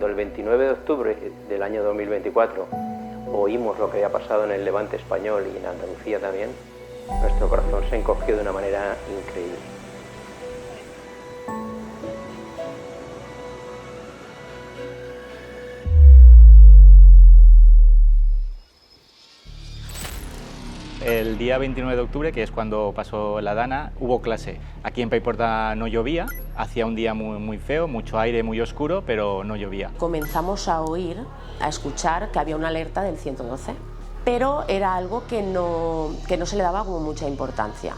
Cuando el 29 de octubre del año 2024 oímos lo que había pasado en el Levante español y en Andalucía también, nuestro corazón se encogió de una manera increíble. El día 29 de octubre, que es cuando pasó la Dana, hubo clase. Aquí en Paiporta no llovía, hacía un día muy feo, mucho aire, muy oscuro, pero no llovía. Comenzamos a oír, a escuchar que había una alerta del 112, pero era algo que no se le daba como mucha importancia.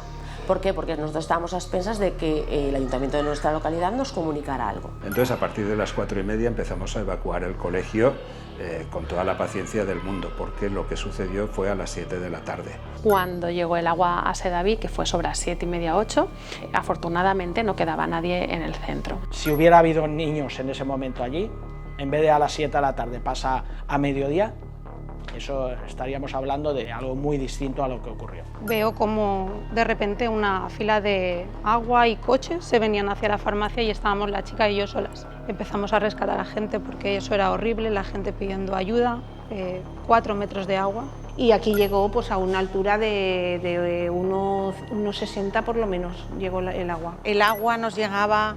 ¿Por qué? Porque nosotros estábamos a expensas de que el ayuntamiento de nuestra localidad nos comunicara algo. Entonces, a partir de las 4:30 empezamos a evacuar el colegio con toda la paciencia del mundo, porque lo que sucedió fue a las 7 de la tarde. Cuando llegó el agua a Sedaví, que fue sobre las 7:30, 8, afortunadamente no quedaba nadie en el centro. Si hubiera habido niños en ese momento allí, en vez de a las 7 de la tarde pasa a mediodía, eso estaríamos hablando de algo muy distinto a lo que ocurrió. Veo como de repente una fila de agua y coches se venían hacia la farmacia y estábamos la chica y yo solas. Empezamos a rescatar a gente porque eso era horrible, la gente pidiendo ayuda, 4 metros de agua. Y aquí llegó pues, a una altura de unos 60 por lo menos, llegó el agua. El agua nos llegaba,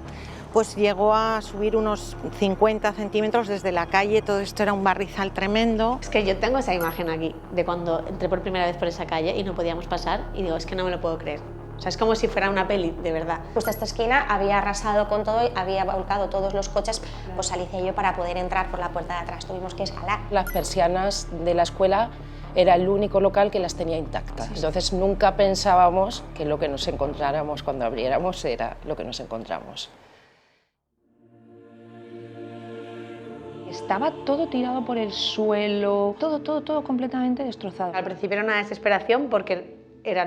pues llegó a subir unos 50 centímetros desde la calle, todo esto era un barrizal tremendo. Es que yo tengo esa imagen aquí, de cuando entré por primera vez por esa calle y no podíamos pasar y digo, es que no me lo puedo creer. O sea, es como si fuera una peli, de verdad. Justo esta esquina había arrasado con todo, había volcado todos los coches, pues Alicia y yo para poder entrar por la puerta de atrás tuvimos que escalar. Las persianas de la escuela era el único local que las tenía intactas. Entonces nunca pensábamos que lo que nos encontráramos cuando abriéramos era lo que nos encontramos. Estaba todo tirado por el suelo, todo completamente destrozado. Al principio era una desesperación porque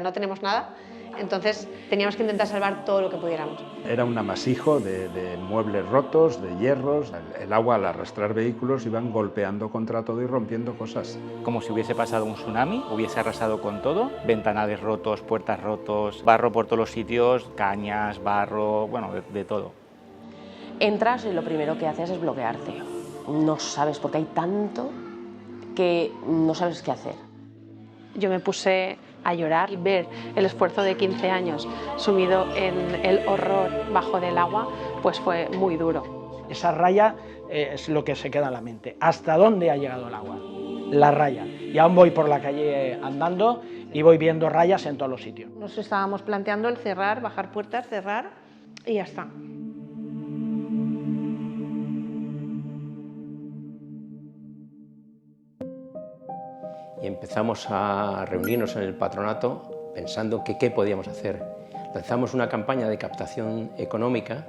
no tenemos nada, entonces teníamos que intentar salvar todo lo que pudiéramos. Era un amasijo de muebles rotos, de hierros. El agua al arrastrar vehículos iban golpeando contra todo y rompiendo cosas. Como si hubiese pasado un tsunami, hubiese arrasado con todo, ventanales rotos, puertas rotos, barro por todos los sitios, cañas, barro, bueno, de todo. Entras y lo primero que haces es bloquearte. No sabes, porque hay tanto que no sabes qué hacer. Yo me puse a llorar y ver el esfuerzo de 15 años sumido en el horror bajo del agua, pues fue muy duro. Esa raya es lo que se queda en la mente. ¿Hasta dónde ha llegado el agua? La raya. Y aún voy por la calle andando y voy viendo rayas en todos los sitios. Nos estábamos planteando el cerrar, bajar puertas, cerrar y ya está. Y empezamos a reunirnos en el patronato pensando que qué podíamos hacer. Lanzamos una campaña de captación económica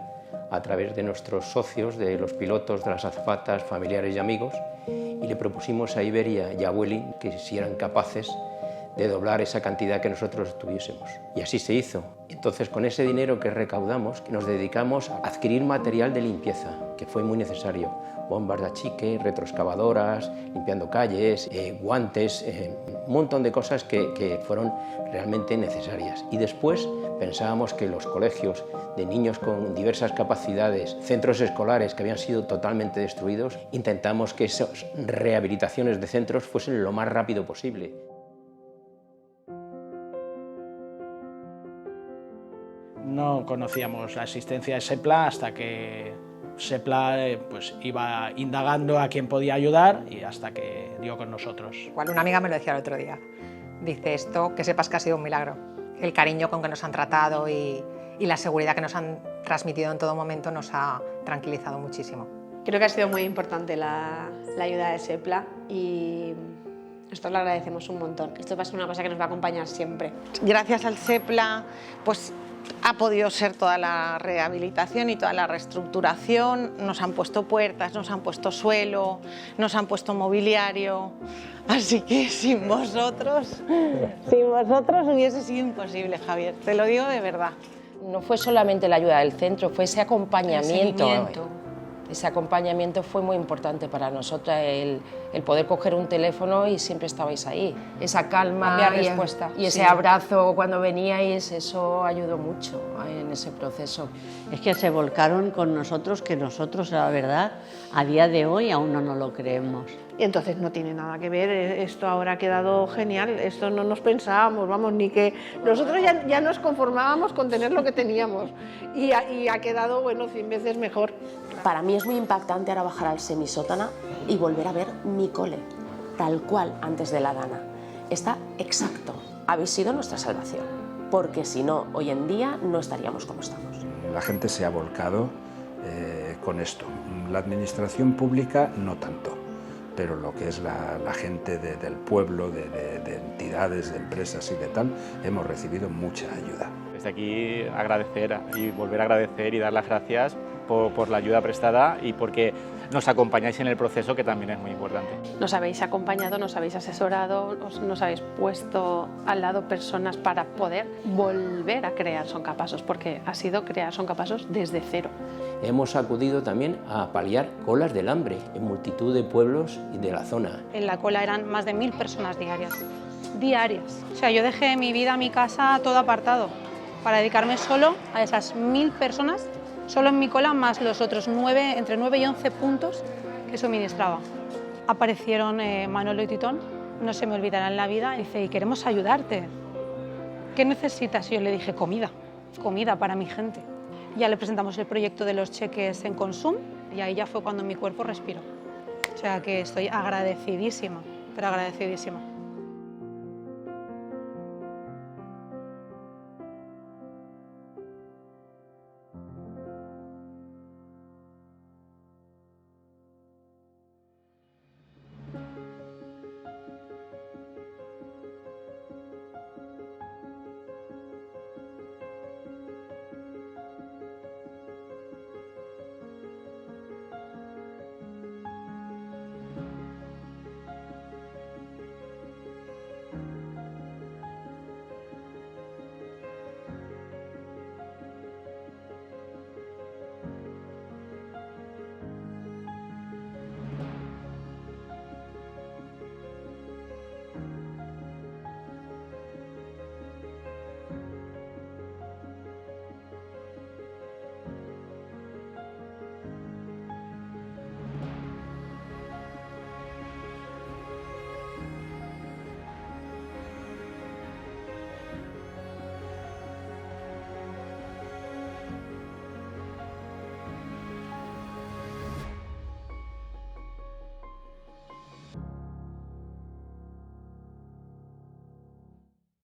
a través de nuestros socios, de los pilotos, de las azafatas, familiares y amigos, y le propusimos a Iberia y a Vueling que si eran capaces de doblar esa cantidad que nosotros tuviésemos. Y así se hizo. Entonces, con ese dinero que recaudamos, nos dedicamos a adquirir material de limpieza, que fue muy necesario. Bombas de achique, retroexcavadoras, limpiando calles, guantes, un montón de cosas que fueron realmente necesarias. Y después pensábamos que los colegios de niños con diversas capacidades, centros escolares que habían sido totalmente destruidos, intentamos que esas rehabilitaciones de centros fuesen lo más rápido posible. No conocíamos la existencia de SEPLA hasta que SEPLA pues, iba indagando a quién podía ayudar y hasta que dio con nosotros. Una amiga me lo decía el otro día. Dice esto, que sepas que ha sido un milagro. El cariño con que nos han tratado y la seguridad que nos han transmitido en todo momento nos ha tranquilizado muchísimo. Creo que ha sido muy importante la ayuda de SEPLA y nosotros le agradecemos un montón. Esto va a ser una cosa que nos va a acompañar siempre. Gracias al SEPLA, pues ha podido ser toda la rehabilitación y toda la reestructuración. Nos han puesto puertas, nos han puesto suelo, nos han puesto mobiliario. Así que sin vosotros hubiese sido imposible, Javier. Te lo digo de verdad. No fue solamente la ayuda del centro, fue ese acompañamiento. Ese acompañamiento fue muy importante para nosotras, el poder coger un teléfono y siempre estabais ahí. Esa calma y ese abrazo cuando veníais, eso ayudó mucho en ese proceso. Es que se volcaron con nosotros, que nosotros, la verdad, a día de hoy aún no nos lo creemos. Y entonces no tiene nada que ver, esto ahora ha quedado genial, esto no nos pensábamos, vamos, ni que nosotros ya nos conformábamos con tener lo que teníamos y ha quedado, bueno, 100 veces mejor. Para mí es muy impactante ahora bajar al semisótano y volver a ver mi cole, tal cual antes de la Dana. Está exacto, habéis sido nuestra salvación, porque si no, hoy en día no estaríamos como estamos. La gente se ha volcado con esto, la administración pública no tanto, pero lo que es la gente del pueblo, de entidades, de empresas y de tal, hemos recibido mucha ayuda. Desde aquí agradecer y volver a agradecer y dar las gracias por la ayuda prestada y porque nos acompañáis en el proceso, que también es muy importante. Nos habéis acompañado, nos habéis asesorado, nos habéis puesto al lado personas para poder volver a crear Son Capaços, porque ha sido crear Son Capaços desde cero. Hemos acudido también a paliar colas del hambre en multitud de pueblos y de la zona. En la cola eran más de 1000 personas diarias. O sea, yo dejé mi vida, mi casa, todo apartado para dedicarme solo a esas 1000 personas, solo en mi cola, más los otros entre 9 y 11 puntos que suministraba. Aparecieron Manolo y Titón, no se me olvidará en la vida, y dice, y queremos ayudarte. ¿Qué necesitas? Y yo le dije, comida para mi gente. Ya le presentamos el proyecto de los cheques en Consum y ahí ya fue cuando mi cuerpo respiró. O sea que estoy agradecidísima, pero agradecidísima.